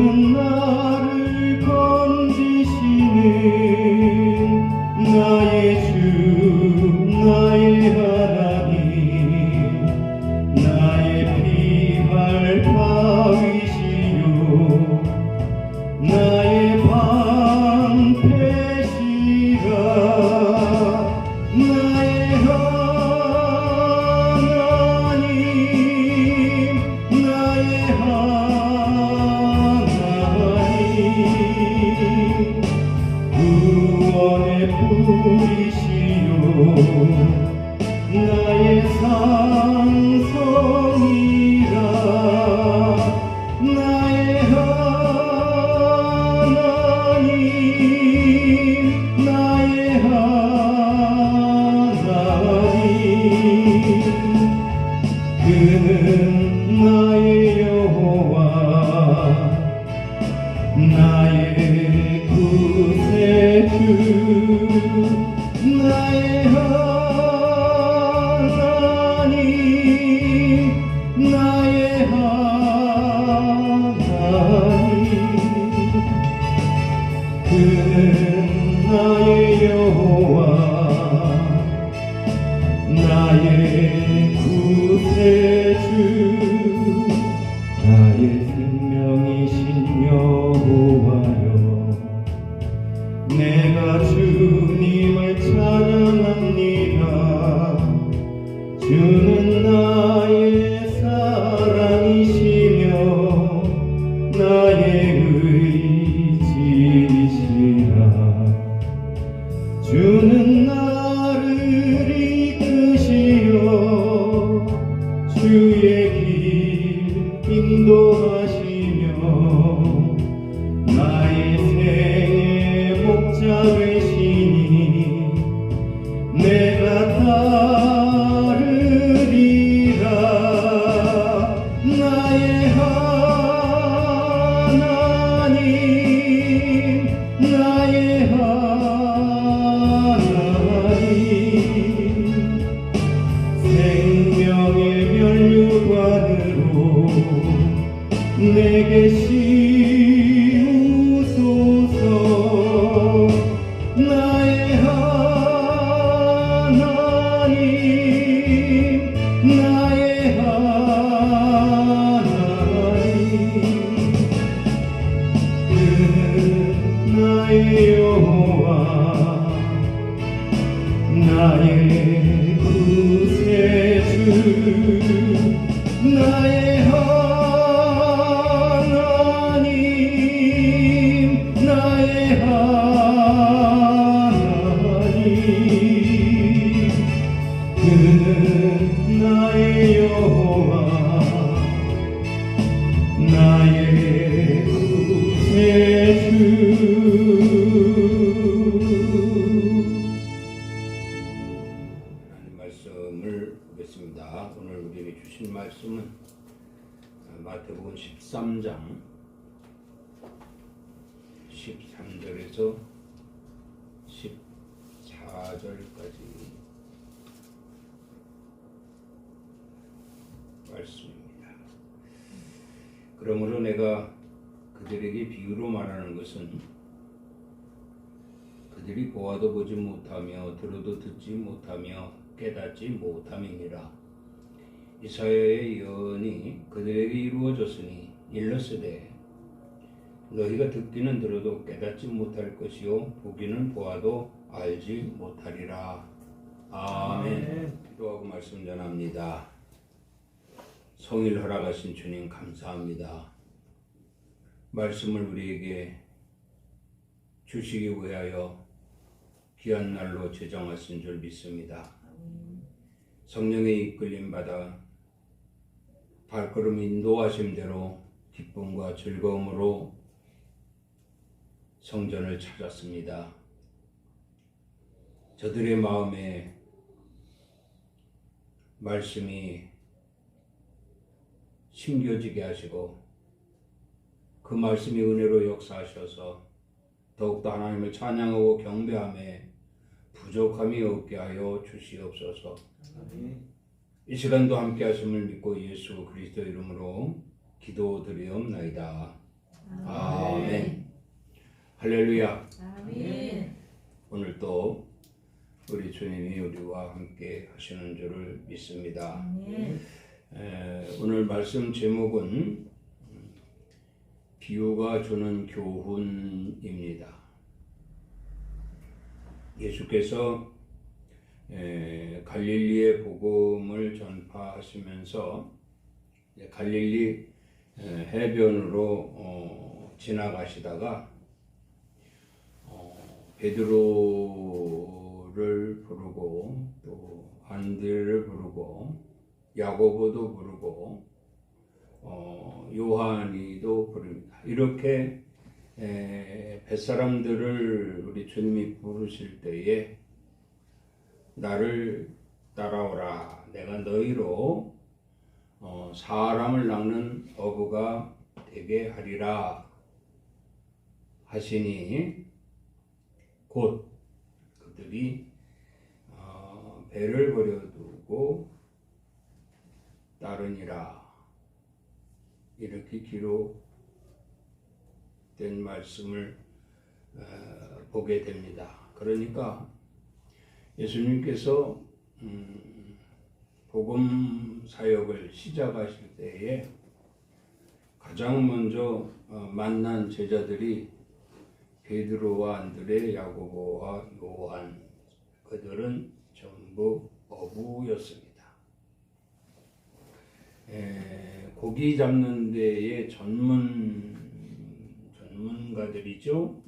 주는 나를 건지시는 나의 주 나의 하나님 나의 피할 바위시요 나의 방패시라 나의 하나님 나의 하나님 구원의 뿌리시요 나의 산성이라 나의 하나님 나의 하나님 그는 나의 여호와 나의 구세주 나의 하나님 나의 하나님 그는 나의 여호와 나의 구세주 나의 생명이신 여호와여 내가 주님을 찬양합니다 주는 나의 사랑이시며 나의 의지시라 주는 나를 이끄시어 주의 길 인도하시며 나의 생의 목자 되시니 내가 따르리라 나의 하나님 나의 하나님 생명의 면류관으로 내게 씌우소서 나의 하나님 나의 하나님 그는 나의 여호와 나의 구세주 나의 하나님 나의 하나님 그는 나의 여호와 나의 구세주 말씀을 보겠습니다. 오늘 우리에게 주신 말씀은 마태복음 13장 13절에서 14절까지 말씀입니다. 그러므로 내가 그들에게 비유로 말하는 것은 그들이 보아도 보지 못하며 들어도 듣지 못하며 깨닫지 못함이니라. 이사야의 예언이 그들에게 이루어졌으니 일렀으되 너희가 듣기는 들어도 깨닫지 못할 것이요 보기는 보아도 알지 못하리라. 아멘. 기도하고 말씀 전합니다. 성일 허락하신 주님 감사합니다. 말씀을 우리에게 주시기 위하여 귀한 날로 제정하신 줄 믿습니다. 성령의 이끌림 받아 발걸음 인도하심대로 기쁨과 즐거움으로 성전을 찾았습니다. 저들의 마음에 말씀이 심겨지게 하시고 그 말씀이 은혜로 역사하셔서 더욱더 하나님을 찬양하고 경배함에 부족함이 없게 하여 주시옵소서. 이 시간도 함께 하심을 믿고 예수 그리스도 이름으로 기도드리옵나이다. 아멘. 할렐루야. 아멘. 오늘 또 우리 주님이 우리와 함께 하시는 줄을 믿습니다. 아멘. 오늘 말씀 제목은 비유가 주는 교훈입니다. 예수께서 갈릴리의 복음을 전파하시면서 갈릴리 해변으로 지나가시다가 베드로를 부르고 또 안드레를 부르고 야고보도 부르고 요한이도 부릅니다. 이렇게 뱃사람들을 우리 주님이 부르실 때에 나를 따라오라. 내가 너희로 사람을 낚는 어부가 되게 하리라 하시니 곧 그들이 배를 버려두고 따르니라. 이렇게 기록된 말씀을 보게 됩니다. 그러니까 예수님께서 복음 사역을 시작하실 때에 가장 먼저 만난 제자들이 베드로와 안드레, 야고보와 요한, 그들은 전부 어부였습니다. 고기 잡는 데의 전문가들이죠.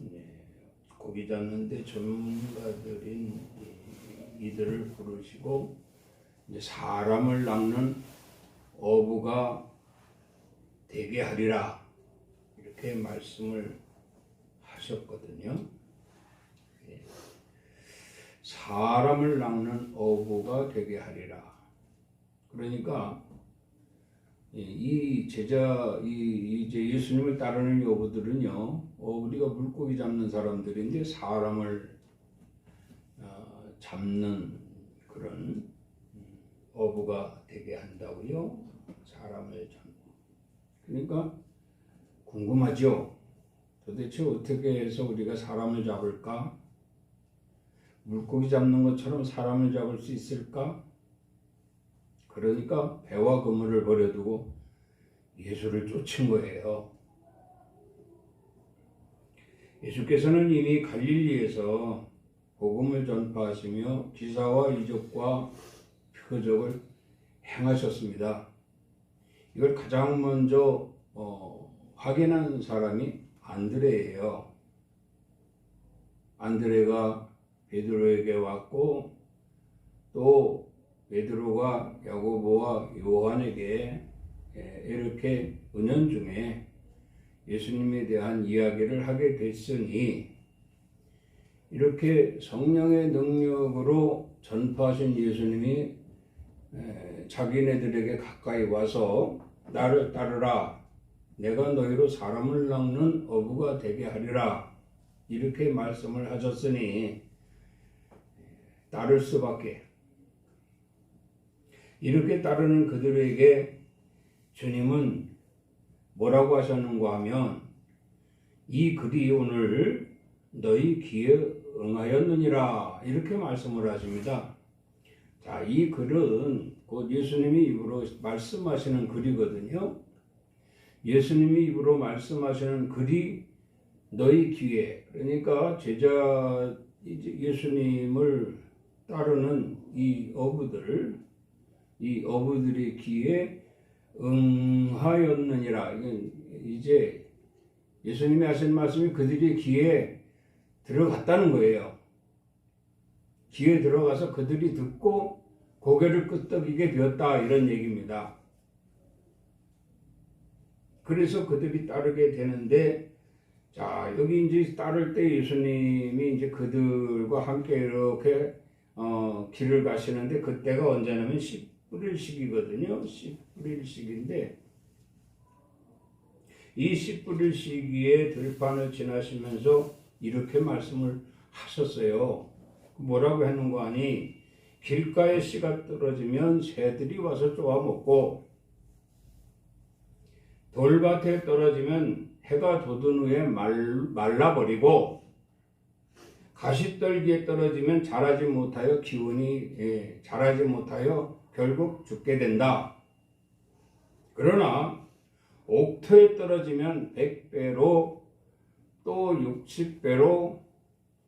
고기 잡는 데 전문가들인 이들을 부르시고 이제 사람을 낚는 어부가 되게 하리라 이렇게 말씀을 하셨거든요. 사람을 낚는 어부가 되게 하리라. 그러니까 이 제자 이제 예수님을 따르는 어부들은요, 우리가 물고기 잡는 사람들인데 사람을 잡는 그런 어부가 되게 한다고요. 사람을 잡는. 그러니까 궁금하죠. 도대체 어떻게 해서 우리가 사람을 잡을까? 물고기 잡는 것처럼 사람을 잡을 수 있을까? 그러니까 배와 그물을 버려두고 예수를 쫓은 거예요. 예수께서는 이미 갈릴리에서 복음을 전파하시며 기사와 이적과 표적을 행하셨습니다. 이걸 가장 먼저 확인한 사람이 안드레예요. 안드레가 베드로에게 왔고 또 베드로가 야고보와 요한에게 이렇게 은연중에 예수님에 대한 이야기를 하게 됐으니 이렇게 성령의 능력으로 전파하신 예수님이 자기네들에게 가까이 와서 나를 따르라. 내가 너희로 사람을 낚는 어부가 되게 하리라. 이렇게 말씀을 하셨으니 따를 수밖에. 이렇게 따르는 그들에게 주님은 뭐라고 하셨는가 하면 이 글이 오늘 너희 귀에 응하였느니라 이렇게 말씀을 하십니다. 자, 이 글은 곧 예수님이 입으로 말씀하시는 글이거든요. 예수님이 입으로 말씀하시는 글이 너희 귀에, 그러니까 제자 예수님을 따르는 이 어부들의 귀에 응하였느니라. 이제 예수님이 하신 말씀이 그들의 귀에 들어갔다는 거예요. 귀에 들어가서 그들이 듣고 고개를 끄덕이게 되었다 이런 얘기입니다. 그래서 그들이 따르게 되는데, 자, 여기 이제 따를 때 예수님이 이제 그들과 함께 이렇게 길을 가시는데 그때가 언제냐면 10불일식이거든요. 10불일식인데 이 10불일시기에 들판을 지나시면서 이렇게 말씀을 하셨어요. 뭐라고 했는가 하니 길가에 씨가 떨어지면 새들이 와서 쪼아 먹고 돌밭에 떨어지면 해가 돋은 후에 말라버리고 가시떨기에 떨어지면 자라지 못하여 자라지 못하여 결국 죽게 된다. 그러나 옥토에 떨어지면 100배로 또 60배로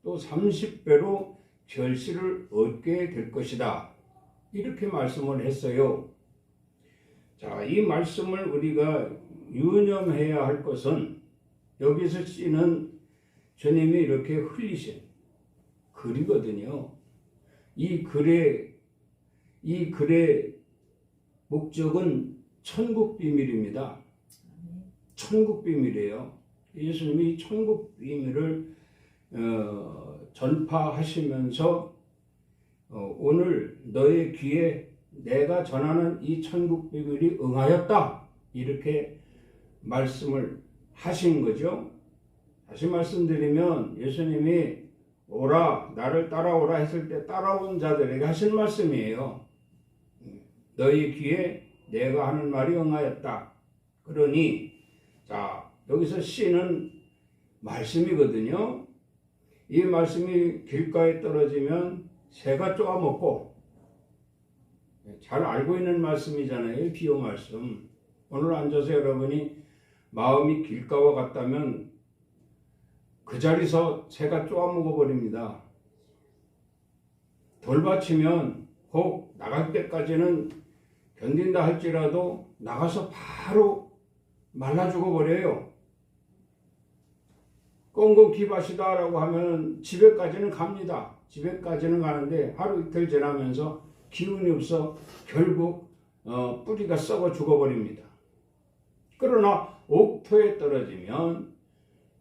또 30배로 결실을 얻게 될 것이다. 이렇게 말씀을 했어요. 자, 이 말씀을 우리가 유념해야 할 것은 여기서 씨는 주님이 이렇게 흘리신 글이거든요. 이 글의 목적은 천국 비밀입니다. 천국 비밀이에요. 예수님이 천국 비밀을 전파하시면서 오늘 너의 귀에 내가 전하는 이 천국 비밀이 응하였다. 이렇게 말씀을 하신 거죠. 다시 말씀드리면 예수님이 오라, 나를 따라오라 했을 때 따라온 자들에게 하신 말씀이에요. 너희 귀에 내가 하는 말이 응하였다. 그러니 자, 여기서 씨는 말씀이거든요. 이 말씀이 길가에 떨어지면 새가 쪼아먹고, 잘 알고 있는 말씀이잖아요. 비유 말씀. 오늘 앉아서 여러분이 마음이 길가와 같다면 그 자리에서 새가 쪼아먹어 버립니다. 돌받치면 혹 나갈 때까지는 견딘다 할지라도 나가서 바로 말라 죽어버려요. 꽁꽁 기밭이다라고 하면 집에까지는 갑니다. 집에까지는 가는데 하루 이틀 지나면서 기운이 없어 결국 뿌리가 썩어 죽어버립니다. 그러나 옥토에 떨어지면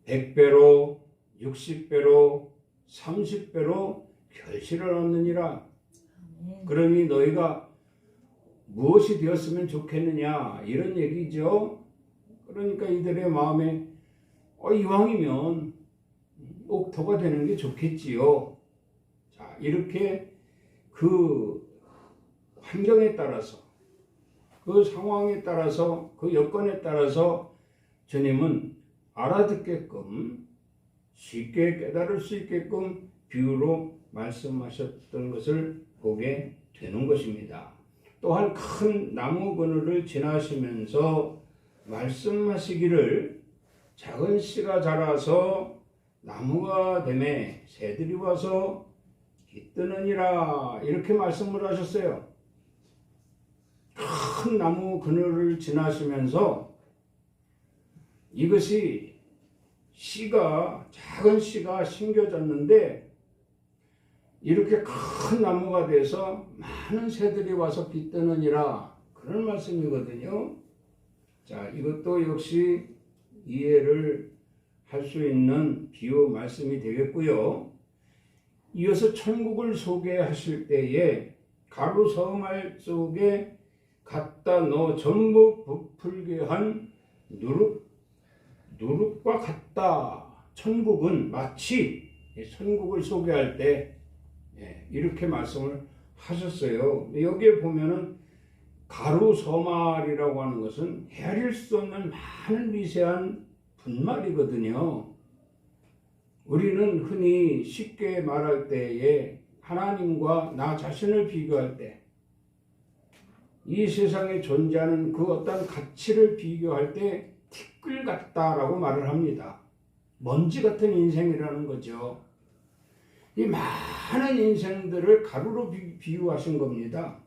100배로 60배로 30배로 결실을 얻느니라. 그러니 너희가 무엇이 되었으면 좋겠느냐 이런 얘기죠. 그러니까 이들의 마음에 이왕이면 옥토가 되는 게 좋겠지요. 자, 이렇게 그 환경에 따라서, 그 상황에 따라서, 그 여건에 따라서 주님은 알아듣게끔, 쉽게 깨달을 수 있게끔 비유로 말씀하셨던 것을 보게 되는 것입니다. 또한 큰 나무 그늘을 지나시면서 말씀하시기를 작은 씨가 자라서 나무가 되매 새들이 와서 깃드느니라 이렇게 말씀을 하셨어요. 큰 나무 그늘을 지나시면서 이것이 작은 씨가 심겨졌는데 이렇게 큰 나무가 돼서 많은 새들이 와서 깃드느니라 그런 말씀이거든요. 자, 이것도 역시 이해를 할 수 있는 비유 말씀이 되겠고요. 이어서 천국을 소개하실 때에 가루 서말 속에 갖다 넣어 전부 부풀게 한 누룩과 같다. 천국은 마치 천국을 소개할 때 이렇게 말씀을 하셨어요. 여기에 보면은 가루 서말이라고 하는 것은 헤아릴 수 없는 많은 미세한 분말이거든요. 우리는 흔히 쉽게 말할 때에 하나님과 나 자신을 비교할 때, 이 세상에 존재하는 그 어떤 가치를 비교할 때 티끌 같다라고 말을 합니다. 먼지 같은 인생이라는 거죠. 이 많은 인생들을 가루로 비유하신 겁니다.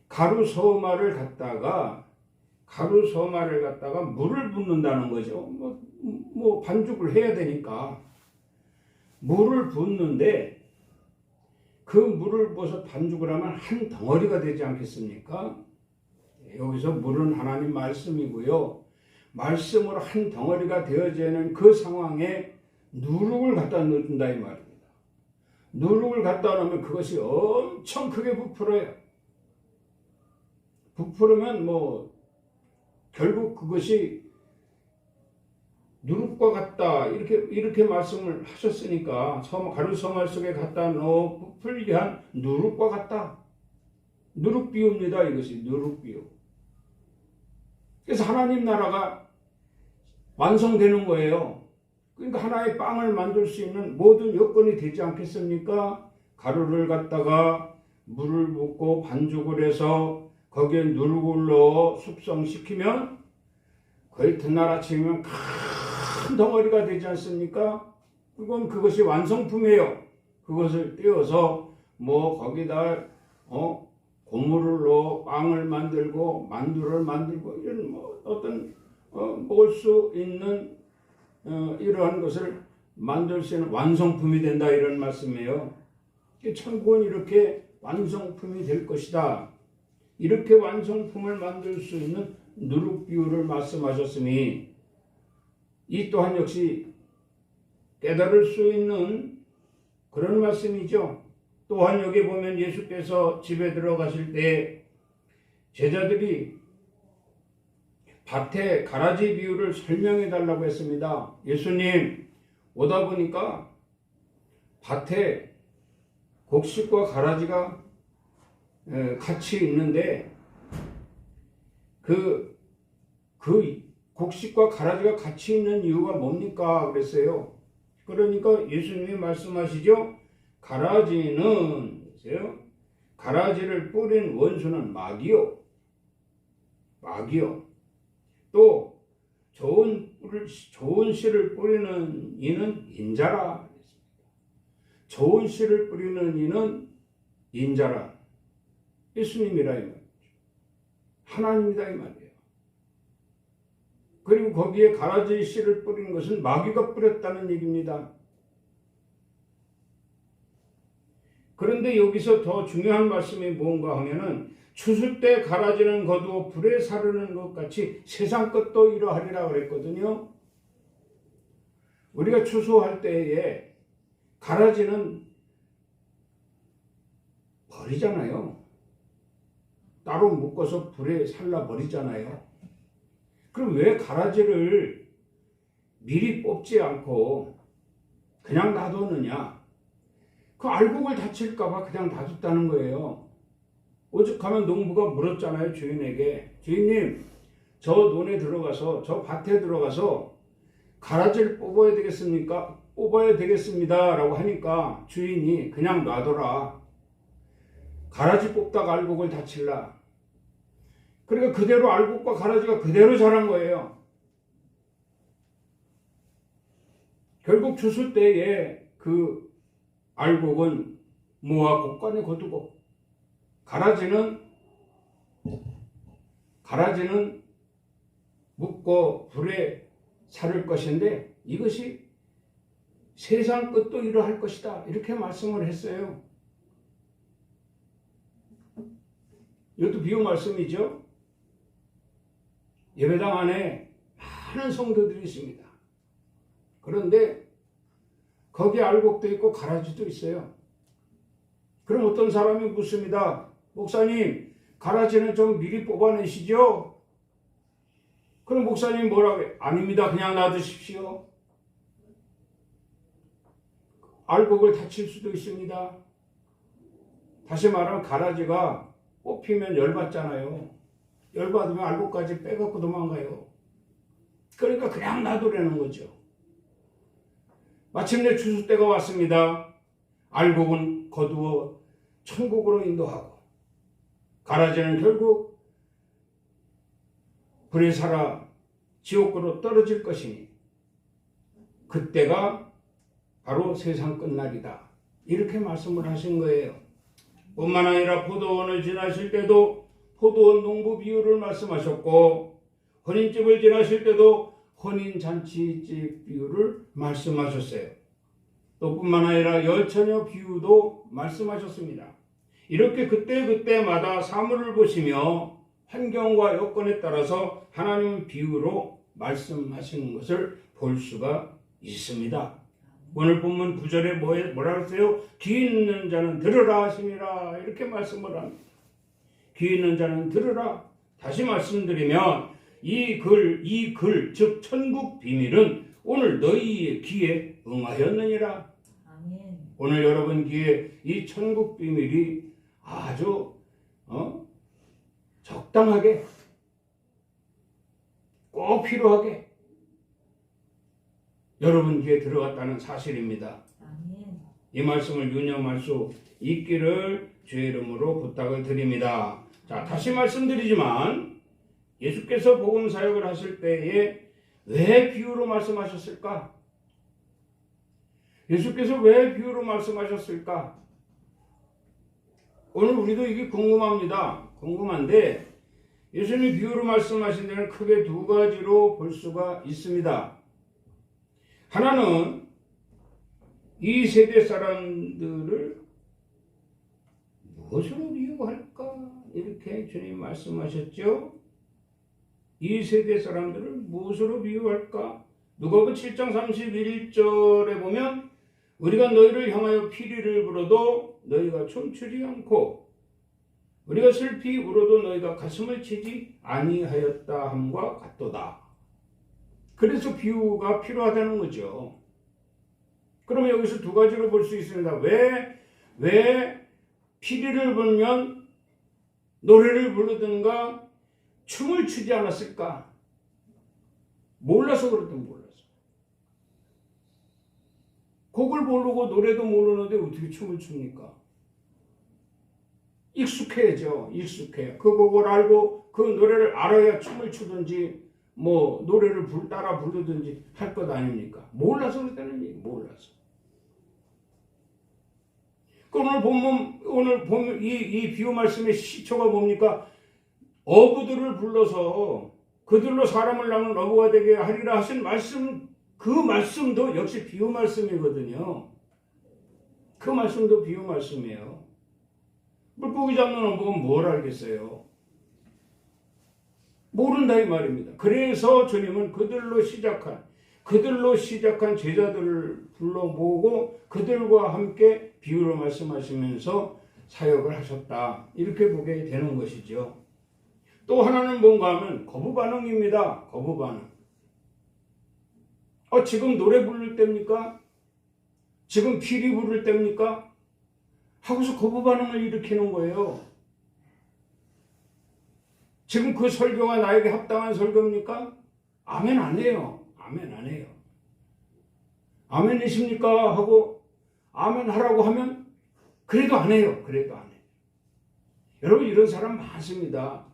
가루 서말을 갖다가 물을 붓는다는 거죠. 뭐 반죽을 해야 되니까 물을 붓는데 그 물을 부어서 반죽을 하면 한 덩어리가 되지 않겠습니까? 여기서 물은 하나님 말씀이고요. 말씀으로 한 덩어리가 되어지는 그 상황에 누룩을 갖다 넣는다 이 말입니다. 누룩을 갖다 놓으면 그것이 엄청 크게 부풀어요. 부풀으면 결국 그것이 누룩과 같다 이렇게 말씀을 하셨으니까 가루 서말 속에 갖다 넣어 부풀게 한 누룩과 같다. 누룩 비유입니다. 이것이 누룩 비유. 그래서 하나님 나라가 완성되는 거예요. 그러니까 하나의 빵을 만들 수 있는 모든 여건이 되지 않겠습니까? 가루를 갖다가 물을 붓고 반죽을 해서 거기에 누룩을 넣어 숙성시키면 거의 이튿날 아침이면 큰 덩어리가 되지 않습니까? 그것이 완성품이에요. 그것을 떼어서 뭐 거기다 고무를 넣어 빵을 만들고 만두를 만들고 이런 뭐 어떤 먹을 수 있는 이러한 것을 만들 수 있는 완성품이 된다 이런 말씀이에요. 천국은 이렇게 완성품이 될 것이다. 이렇게 완성품을 만들 수 있는 누룩 비유를 말씀하셨으니 이 또한 역시 깨달을 수 있는 그런 말씀이죠. 또한 여기 보면 예수께서 집에 들어가실 때 제자들이 밭에 가라지 비유를 설명해 달라고 했습니다. 예수님 오다 보니까 밭에 곡식과 가라지가 같이 있는데 그 곡식과 가라지가 같이 있는 이유가 뭡니까? 그랬어요. 그러니까 예수님이 말씀하시죠. 가라지는 가라지를 뿌린 원수는 마귀요. 또 좋은 씨를 뿌리는 이는 인자라. 좋은 씨를 뿌리는 이는 인자라. 예수님이라 이 말이죠. 하나님이다 이 말이에요. 그리고 거기에 가라지 씨를 뿌린 것은 마귀가 뿌렸다는 얘기입니다. 그런데 여기서 더 중요한 말씀이 뭔가 하면은 추수 때 가라지는 거두어 불에 사르는 것 같이 세상 것도 이러하리라 그랬거든요. 우리가 추수할 때에 가라지는 버리잖아요. 따로 묶어서 불에 살라 버리잖아요. 그럼 왜 가라지를 미리 뽑지 않고 그냥 놔두느냐? 그 알곡을 다칠까봐 그냥 놔뒀다는 거예요. 오죽하면 농부가 물었잖아요. 주인에게. 주인님, 저 논에 들어가서 저 밭에 들어가서 가라지를 뽑아야 되겠습니까? 뽑아야 되겠습니다 라고 하니까 주인이 그냥 놔둬라. 가라지 뽑다가 알곡을 다칠라. 그러니까 그대로 알곡과 가라지가 그대로 자란 거예요. 결국 추수 때에 그 알곡은 모아 곡간에 거두고 가라지는 묶고 불에 사를 것인데 이것이 세상 끝도 이러할 것이다. 이렇게 말씀을 했어요. 이것도 비유 말씀이죠. 예배당 안에 많은 성도들이 있습니다. 그런데 거기에 알곡도 있고 가라지도 있어요. 그럼 어떤 사람이 묻습니다. 목사님, 가라지는 좀 미리 뽑아내시죠? 그럼 목사님 뭐라고 해요? 아닙니다. 그냥 놔두십시오. 알곡을 다칠 수도 있습니다. 다시 말하면 가라지가 뽑히면 열받잖아요. 열받으면 알곡까지 빼갖고 도망가요. 그러니까 그냥 놔두라는 거죠. 마침내 추수 때가 왔습니다. 알곡은 거두어 천국으로 인도하고 가라지는 결국 불에 살아 지옥으로 떨어질 것이니 그때가 바로 세상 끝날이다. 이렇게 말씀을 하신 거예요. 뿐만 아니라 포도원을 지나실 때도 포도원 농부 비유를 말씀하셨고 혼인집을 지나실 때도 혼인잔치집 비유를 말씀하셨어요. 또 뿐만 아니라 열처녀 비유도 말씀하셨습니다. 이렇게 그때마다 사물을 보시며 환경과 여건에 따라서 하나님은 비유로 말씀하시는 것을 볼 수가 있습니다. 오늘 본문 9절에 뭐라 그랬어요? 귀 있는 자는 들으라 하시니라. 이렇게 말씀을 합니다. 귀 있는 자는 들으라. 다시 말씀드리면 이 글, 즉 천국 비밀은 오늘 너희의 귀에 응하였느니라. 아멘. 오늘 여러분 귀에 이 천국 비밀이 아주 적당하게 꼭 필요하게 여러분 귀에 들어갔다는 사실입니다. 아멘. 이 말씀을 유념할 수 있기를 주의 이름으로 부탁을 드립니다. 자, 다시 말씀드리지만 예수께서 복음 사역을 하실 때에 왜 비유로 말씀하셨을까? 예수께서 왜 비유로 말씀하셨을까? 오늘 우리도 이게 궁금합니다. 궁금한데 예수님이 비유로 말씀하신 데는 크게 두 가지로 볼 수가 있습니다. 하나는 이 세대 사람들을 무엇으로 비유할까? 이렇게 주님 말씀하셨죠. 이 세대 사람들을 무엇으로 비유할까? 누가복음 7장 31절에 보면 우리가 너희를 향하여 피리를 불어도 너희가 춤추지 않고 우리가 슬피 울어도 너희가 가슴을 치지 아니하였다 함과 같도다. 그래서 비유가 필요하다는 거죠. 그러면 여기서 두 가지로 볼 수 있습니다. 왜 피리를 불면 노래를 부르든가 춤을 추지 않았을까? 몰라서 그랬던 몰라서. 곡을 모르고 노래도 모르는데 어떻게 춤을 춥니까? 익숙해야죠. 익숙해요. 그 곡을 알고 그 노래를 알아야 춤을 추든지 뭐 노래를 따라 부르든지 할 것 아닙니까? 몰라서 그랬다는 얘기. 몰라서. 오늘 보면 이 비유 말씀의 시초가 뭡니까? 어부들을 불러서 그들로 사람을 낳는 어부가 되게 하리라 하신 말씀, 그 말씀도 역시 비유 말씀이거든요. 그 말씀도 비유 말씀이에요. 물고기 잡는 어부는 뭘 알겠어요? 모른다 이 말입니다. 그래서 주님은 그들로 시작한 제자들을 불러보고 그들과 함께 비유로 말씀하시면서 사역을 하셨다. 이렇게 보게 되는 것이죠. 또 하나는 뭔가 하면 거부 반응입니다. 거부 반응. 지금 노래 부를 때입니까? 지금 피리 부를 때입니까? 하고서 거부 반응을 일으키는 거예요. 지금 그 설교가 나에게 합당한 설교입니까? 아멘 안 해요. 아멘 안 해요. 아멘이십니까? 하고 아멘 하라고 하면 그래도 안 해요. 그래도 안 해요. 여러분 이런 사람 많습니다.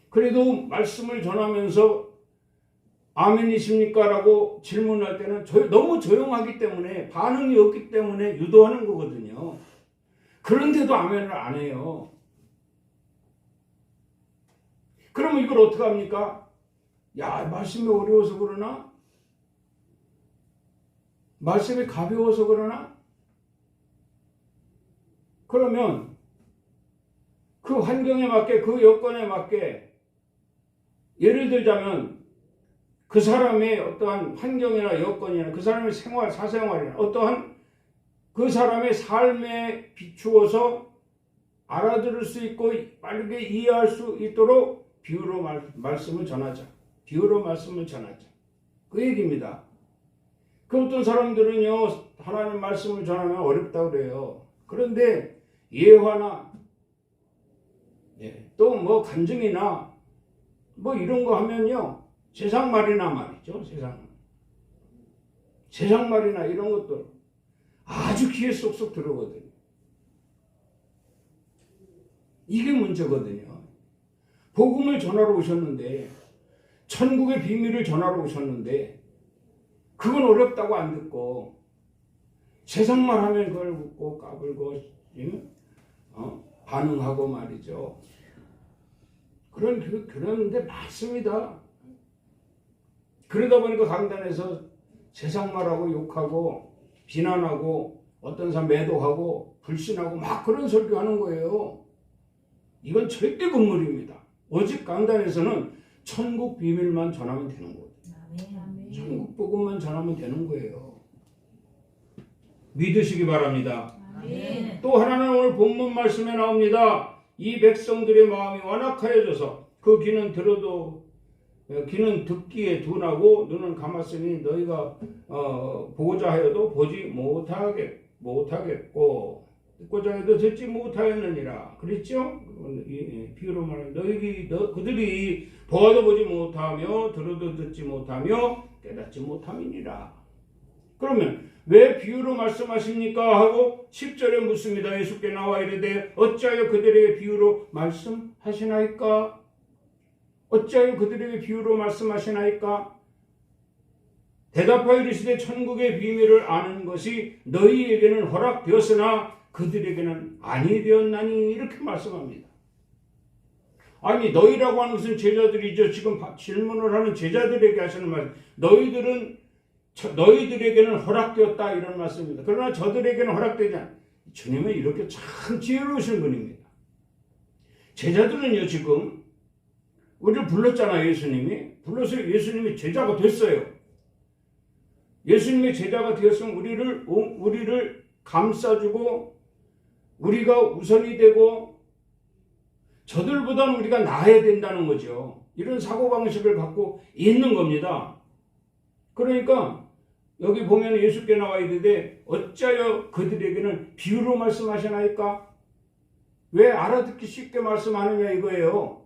그래도 말씀을 전하면서 아멘이십니까? 라고 질문할 때는 너무 조용하기 때문에 반응이 없기 때문에 유도하는 거거든요. 그런데도 아멘을 안 해요. 그러면 이걸 어떻게 합니까? 야, 말씀이 어려워서 그러나? 말씀이 가벼워서 그러나? 그러면 그 환경에 맞게, 그 여건에 맞게 예를 들자면 그 사람의 어떠한 환경이나 여건이나 그 사람의 생활, 사생활이나 어떠한 그 사람의 삶에 비추어서 알아들을 수 있고 빠르게 이해할 수 있도록 비유로 말씀을 전하자. 비유로 말씀을 전하자. 그 얘기입니다. 그 어떤 사람들은요, 하나님 말씀을 전하면 어렵다고 그래요. 그런데 예화나 또 뭐 간증이나 뭐 이런 거 하면요, 세상 말이나 말이죠. 세상 말이나 이런 것들 아주 귀에 쏙쏙 들어오거든요. 이게 문제거든요. 복음을 전하러 오셨는데, 천국의 비밀을 전하러 오셨는데, 그건 어렵다고 안 듣고, 세상만 하면 그걸 묻고 까불고, 반응하고 말이죠. 그런데 맞습니다. 그러다 보니까 강단에서 세상 말하고 욕하고, 비난하고, 어떤 사람 매도하고, 불신하고, 막 그런 설교하는 거예요. 이건 절대 금물입니다. 오직 강단에서는 천국 비밀만 전하면 되는 거예요. 천국 복음만 전하면 되는 거예요. 믿으시기 바랍니다. 아멘. 또 하나는 오늘 본문 말씀에 나옵니다. 이 백성들의 마음이 완악하여져서 그 귀는 듣기에 둔하고 눈은 감았으니 너희가 보고자 하여도 보지 못하겠고 듣고자 해도 듣지 못하였느니라. 그랬죠? 비유로 말하면 그들이 보아도 보지 못하며 들어도 듣지 못하며 깨닫지 못함이니라. 그러면 왜 비유로 말씀하십니까? 하고 10절에 묻습니다. 예수께 나와 이르되 어찌하여 그들에게 비유로 말씀하시나이까? 어찌하여 그들에게 비유로 말씀하시나이까? 대답하여 이르시되 천국의 비밀을 아는 것이 너희에게는 허락되었으나 그들에게는 아니 되었나니 이렇게 말씀합니다. 아니 너희라고 하는 것은 제자들이죠. 지금 질문을 하는 제자들에게 하시는 말씀. 너희들에게는 허락되었다 이런 말씀입니다. 그러나 저들에게는 허락되지 않아. 주님은 이렇게 참 지혜로우신 분입니다. 제자들은요 지금 우리를 불렀잖아요. 예수님이 불러서 예수님이 제자가 됐어요. 예수님의 제자가 되었으면 우리를 감싸주고 우리가 우선이 되고 저들보다는 우리가 나아야 된다는 거죠. 이런 사고방식을 갖고 있는 겁니다. 그러니까 여기 보면 예수께 나와 있는데 어찌하여 그들에게는 비유로 말씀하시나이까? 왜 알아듣기 쉽게 말씀하느냐 이거예요.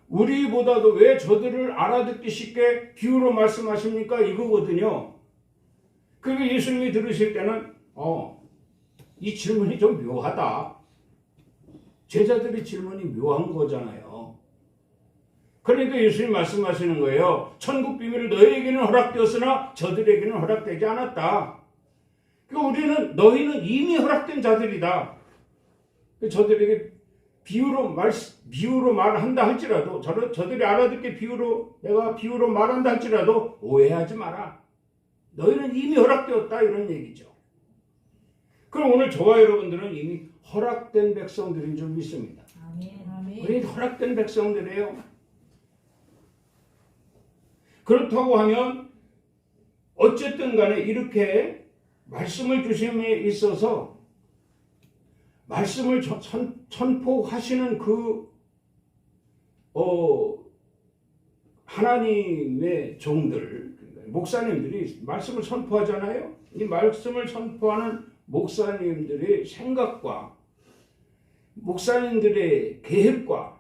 우리보다도 왜 저들을 알아듣기 쉽게 비유로 말씀하십니까? 이거거든요. 그리고 예수님이 들으실 때는 이 질문이 좀 묘하다. 제자들의 질문이 묘한 거잖아요. 그러니까 예수님 말씀하시는 거예요. 천국 비밀을 너희에게는 허락되었으나 저들에게는 허락되지 않았다. 그러니까 너희는 이미 허락된 자들이다. 저들에게 비유로 말한다 할지라도 저들이 알아듣게 내가 비유로 말한다 할지라도 오해하지 마라. 너희는 이미 허락되었다 이런 얘기죠. 그럼 오늘 저와 여러분들은 이미 허락된 백성들인 줄 믿습니다. 아멘. 우리 허락된 백성들이에요. 그렇다고 하면 어쨌든 간에 이렇게 말씀을 주심에 있어서 말씀을 선포하시는 하나님의 종들, 목사님들이 말씀을 선포하잖아요. 이 말씀을 선포하는 목사님들의 생각과 목사님들의 계획과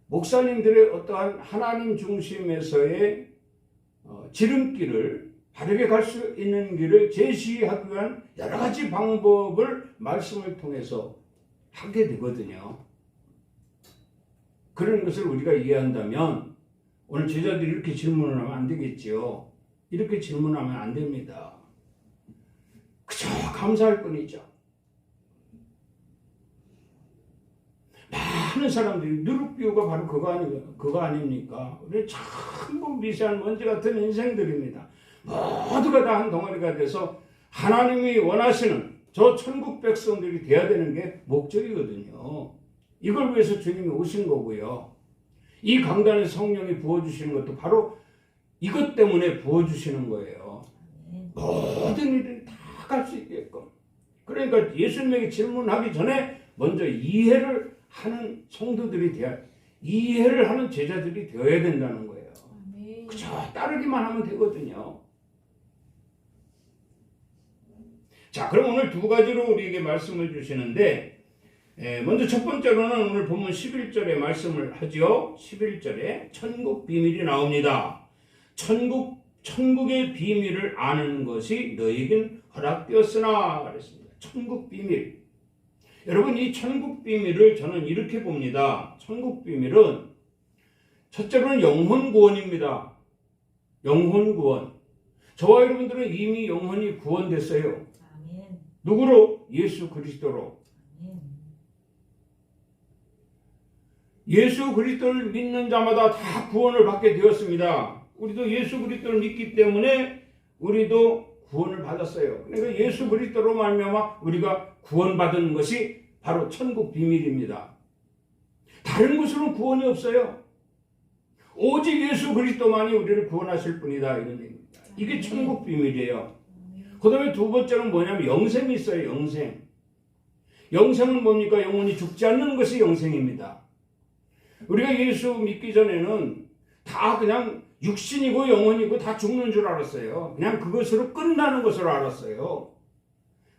목사님들의 어떠한 하나님 중심에서의 지름길을 바르게 갈 수 있는 길을 제시하기 위한 여러 가지 방법을 말씀을 통해서 하게 되거든요. 그런 것을 우리가 이해한다면 오늘 제자들이 이렇게 질문을 하면 안 되겠지요. 이렇게 질문하면 안 됩니다. 그저 감사할 뿐이죠. 많은 사람들이 누룩비유가 바로 그거 아닙니까? 우리 전부 미세한 먼지 같은 인생들입니다. 모두가 다 한 덩어리가 돼서 하나님이 원하시는 저 천국 백성들이 돼야 되는 게 목적이거든요. 이걸 위해서 주님이 오신 거고요. 이 강단에 성령이 부어주시는 것도 바로 이것 때문에 부어주시는 거예요. 모든 일들이 다 갈 수 있게끔. 그러니까 예수님에게 질문하기 전에 먼저 이해를 하는 이해를 하는 제자들이 되어야 된다는 거예요. 그저 따르기만 하면 되거든요. 자, 그럼 오늘 두 가지로 우리에게 말씀을 주시는데, 먼저 첫 번째로는 오늘 본문 11절에 말씀을 하죠. 11절에 천국 비밀이 나옵니다. 천국의 비밀을 아는 것이 너희에겐 허락되었으나 그랬습니다. 천국 비밀. 여러분, 이 천국 비밀을 저는 이렇게 봅니다. 천국 비밀은 첫째로는 영혼 구원입니다. 영혼 구원. 저와 여러분들은 이미 영혼이 구원됐어요. 아멘. 누구로? 예수 그리스도로. 아멘. 예수 그리스도를 믿는 자마다 다 구원을 받게 되었습니다. 우리도 예수 그리스도를 믿기 때문에 우리도 구원을 받았어요. 그러니까 예수 그리스도로 말미암아 우리가 구원받은 것이 바로 천국 비밀입니다. 다른 것으로는 구원이 없어요. 오직 예수 그리스도만이 우리를 구원하실 분이다 이런 얘기입니다. 이게 천국 비밀이에요. 그 다음에 두 번째는 뭐냐면 영생이 있어요. 영생. 영생은 뭡니까? 영혼이 죽지 않는 것이 영생입니다. 우리가 예수 믿기 전에는 다 다 그냥 육신이고 영혼이고 다 죽는 줄 알았어요. 그냥 그것으로 끝나는 것으로 알았어요.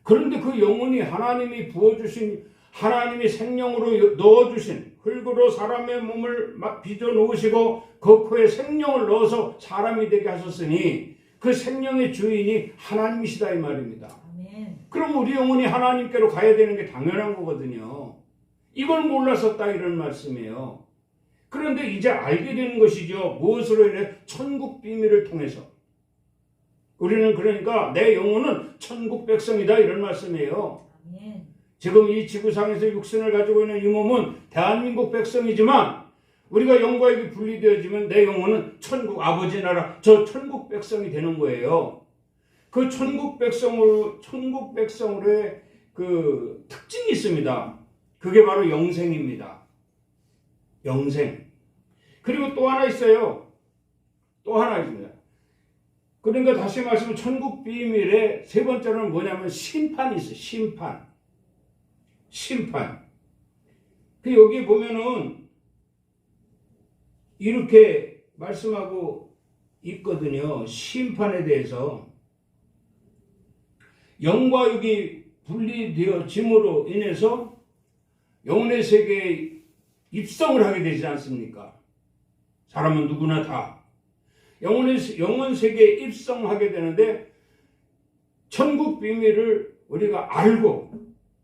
그런데 그 영혼이 하나님이 부어주신, 하나님이 생명으로 넣어주신, 흙으로 사람의 몸을 막 빚어 놓으시고 그 코에 생명을 넣어서 사람이 되게 하셨으니 그 생명의 주인이 하나님이시다 이 말입니다. 아멘. 그럼 우리 영혼이 하나님께로 가야 되는 게 당연한 거거든요. 이걸 몰랐었다 이런 말씀이에요. 그런데 이제 알게 되는 것이죠. 무엇으로 인해? 천국 비밀을 통해서. 우리는 그러니까 내 영혼은 천국 백성이다 이런 말씀이에요. 아멘. 지금 이 지구상에서 육신을 가지고 있는 이 몸은 대한민국 백성이지만 우리가 영과 육이 분리되어지면 내 영혼은 천국 아버지 나라 저 천국 백성이 되는 거예요. 그 천국 백성으로의 그 특징이 있습니다. 그게 바로 영생입니다. 영생. 그리고 또 하나 있어요. 또 하나 있습니다. 그러니까 다시 말하면 천국 비밀의 세 번째로는 뭐냐면 심판이 있어요. 심판. 그 여기 보면은 이렇게 말씀하고 있거든요. 심판에 대해서. 영과 육이 분리되어짐으로 인해서 영혼의 세계에 입성을 하게 되지 않습니까? 사람은 누구나 다 영혼 세계에 입성하게 되는데 천국 비밀을 우리가 알고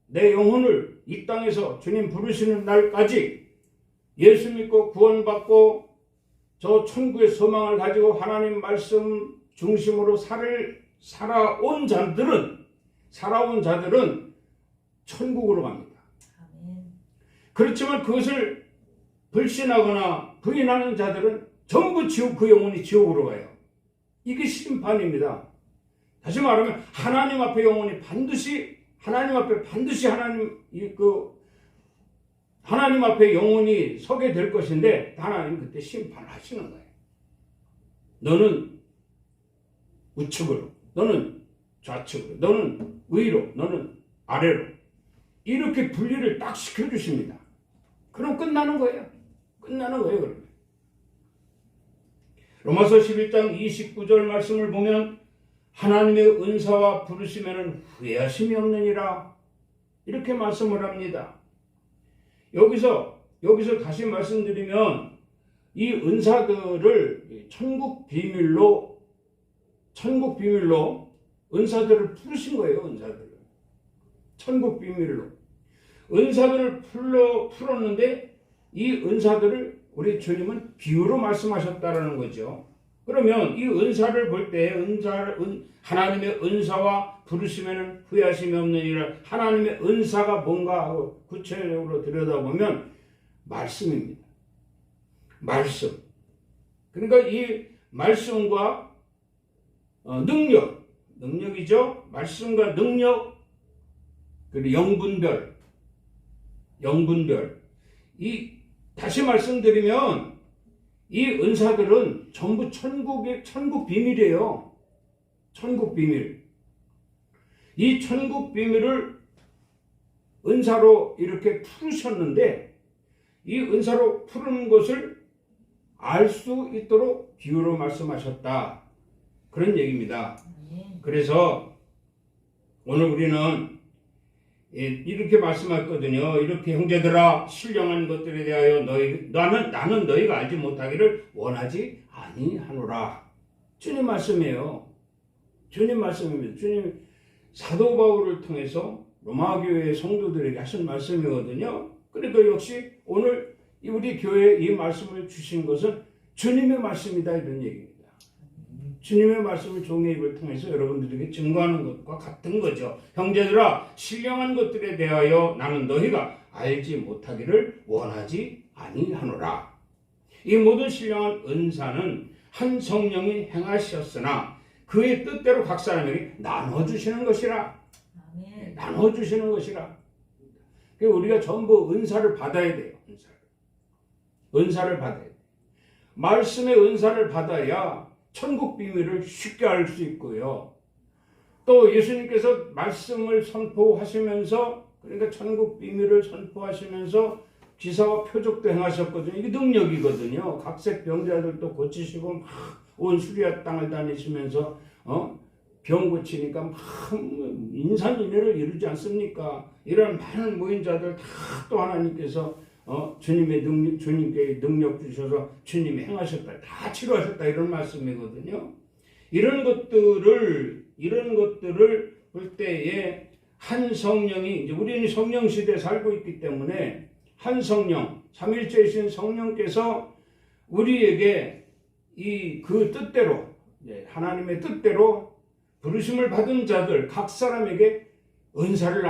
내 영혼을 이 땅에서 주님 부르시는 날까지 예수 믿고 구원받고 저 천국의 소망을 가지고 하나님 말씀 중심으로 살아온 자들은 천국으로 갑니다. 아멘. 그렇지만 그것을 불신하거나 부인하는 자들은 전부 그 영혼이 지옥으로 가요. 이게 심판입니다. 다시 말하면 하나님 앞에 영혼이 반드시 하나님 앞에 영혼이 서게 될 것인데 하나님 그때 심판을 하시는 거예요. 너는 우측으로, 너는 좌측으로, 너는 위로, 너는 아래로 이렇게 분리를 딱 시켜주십니다. 그럼 끝나는 거예요. 그러면. 로마서 11장 29절 말씀을 보면 하나님의 은사와 부르시면 후회하심이 없느니라 이렇게 말씀을 합니다. 여기서 다시 말씀드리면 이 은사들을 천국 비밀로 은사들을 부르신 거예요. 천국 비밀로 은사들을 풀었는데 이 은사들을 우리 주님은 비유로 말씀하셨다라는 거죠. 그러면 이 은사를 볼 때 하나님의 은사와 부르시면 후회하심이 없느니라. 하나님의 은사가 뭔가 하고 구체적으로 들여다보면 말씀입니다. 말씀. 그러니까 이 말씀과 능력이죠. 말씀과 능력 그리고 영분별. 다시 말씀드리면 이 은사들은 전부 천국 비밀이에요. 천국 비밀. 이 천국 비밀을 은사로 이렇게 풀으셨는데 이 은사로 푸는 것을 알 수 있도록 비유로 말씀하셨다. 그런 얘기입니다. 그래서 오늘 우리는 이렇게 말씀했거든요. 이렇게 형제들아 신령한 것들에 대하여 나는 너희가 알지 못하기를 원하지 아니하노라. 주님 말씀이에요. 주님 말씀입니다. 주님 사도 바울을 통해서 로마 교회의 성도들에게 하신 말씀이거든요. 그러니까 역시 오늘 우리 교회에 이 말씀을 주신 것은 주님의 말씀이다 이런 얘기입니다. 주님의 말씀을 종의 입을 통해서 여러분들에게 증거하는 것과 같은 거죠. 형제들아 신령한 것들에 대하여 나는 너희가 알지 못하기를 원하지 아니하노라. 이 모든 신령한 은사는 한 성령이 행하셨으나 그의 뜻대로 각 사람에게 나눠주시는 것이라. 아멘. 나눠주시는 것이라. 우리가 전부 은사를 받아야 돼요. 은사를 받아야 돼요. 말씀의 은사를 받아야 천국 비밀을 쉽게 알 수 있고요. 또 예수님께서 말씀을 선포하시면서 그러니까 천국 비밀을 선포하시면서 기사와 표적도 행하셨거든요. 이게 능력이거든요. 각색 병자들도 고치시고 막 온 수리아 땅을 다니시면서 병 고치니까 막 인산인해를 이루지 않습니까? 이런 많은 모인자들 다 또 하나님께서 주님의 능력, 주님께 능력 주셔서 주님이 행하셨다, 다 치료하셨다 이런 말씀이거든요. 이런 것들을 볼 때에 한 성령이 이제 우리는 성령 시대에 살고 있기 때문에 한 성령, 삼일체이신 성령께서 우리에게 그 뜻대로 하나님의 뜻대로 부르심을 받은 자들 각 사람에게 은사를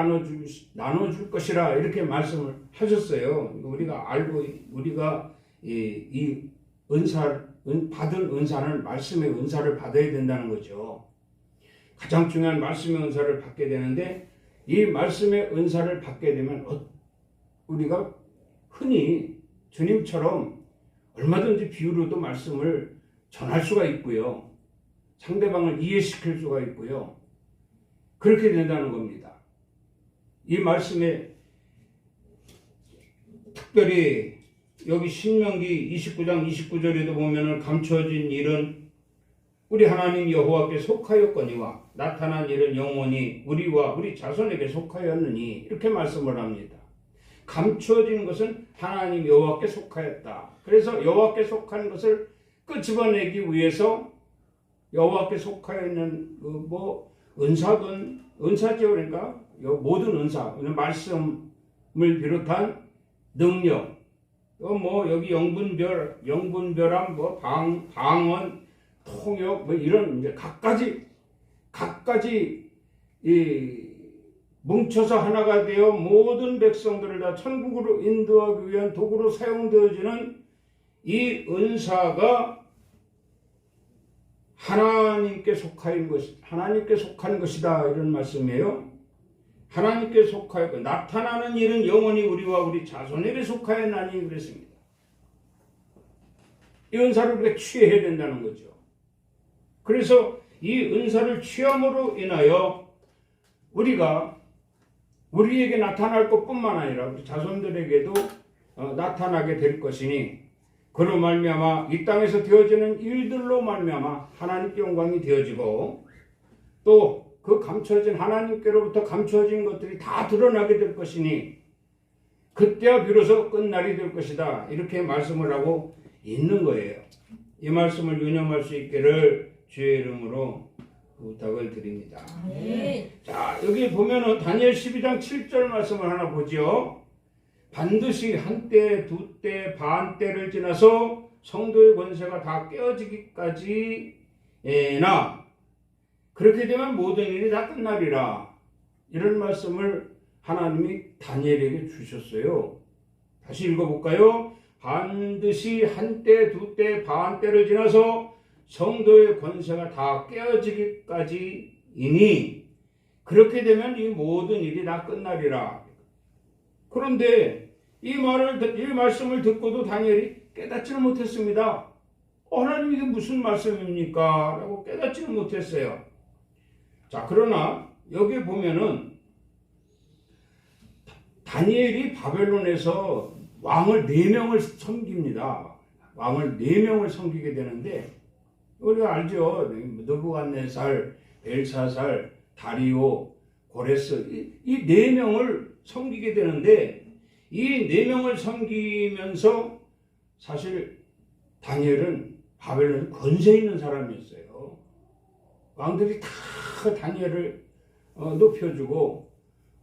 나눠줄 것이라 이렇게 말씀을 하셨어요. 우리가 알고 우리가 이 받은 은사는 말씀의 은사를 받아야 된다는 거죠. 가장 중요한 말씀의 은사를 받게 되는데 이 말씀의 은사를 받게 되면 우리가 흔히 주님처럼 얼마든지 비유로도 말씀을 전할 수가 있고요. 상대방을 이해시킬 수가 있고요. 그렇게 된다는 겁니다. 이 말씀에 특별히 여기 신명기 29장 29절에도 보면은 감춰진 일은 우리 하나님 여호와께 속하였거니와 나타난 일은 영원히 우리와 우리 자손에게 속하였느니 이렇게 말씀을 합니다. 감추어진 것은 하나님 여호와께 속하였다. 그래서 여호와께 속한 것을 끄집어내기 위해서 여호와께 속하여 있는 은사죠. 그러니까 모든 은사, 말씀을 비롯한 능력, 여기 영분별함, 방언, 통역, 이런 이제 각가지 뭉쳐서 하나가 되어 모든 백성들을 다 천국으로 인도하기 위한 도구로 사용되어지는 이 은사가 하나님께 속한 것이다 이런 말씀이에요. 하나님께 속하였고 나타나는 일은 영원히 우리와 우리 자손에게 속하였나니 그랬습니다. 이 은사를 우리가 취해야 된다는 거죠. 그래서 이 은사를 취함으로 인하여 우리에게 나타날 것뿐만 아니라 우리 자손들에게도 나타나게 될 것이니 그로 말미암아 이 땅에서 되어지는 일들로 말미암아 하나님께 영광이 되어지고 또 그 감춰진 하나님께로부터 감춰진 것들이 다 드러나게 될 것이니 그때야 비로소 끝날이 될 것이다 이렇게 말씀을 하고 있는 거예요. 이 말씀을 유념할 수 있기를 주의 이름으로 부탁을 드립니다. 자, 여기 보면은 다니엘 12장 7절 말씀을 하나 보죠. 반드시 한때, 두때, 반때를 지나서 성도의 권세가 다 깨어지기까지나 그렇게 되면 모든 일이 다 끝나리라. 이런 말씀을 하나님이 다니엘에게 주셨어요. 다시 읽어볼까요? 반드시 한때, 두때, 반때를 지나서 성도의 권세가 다 깨어지기까지이니 그렇게 되면 이 모든 일이 다 끝나리라. 그런데 이 말씀을 듣고도 다니엘이 깨닫지는 못했습니다. 하나님 이게 무슨 말씀입니까? 라고 깨닫지는 못했어요. 자, 그러나 여기 보면은 다니엘이 바벨론에서 왕을 4명을 섬깁니다. 왕을 4명을 섬기게 되는데 우리가 알죠. 느부갓네살, 벨사살, 다리오, 고레스 이 4명을 섬기게 되는데 이 4명을 섬기면서 사실 다니엘은 바벨론에 권세 있는 사람이었어요. 왕들이 다 다니엘을 높여주고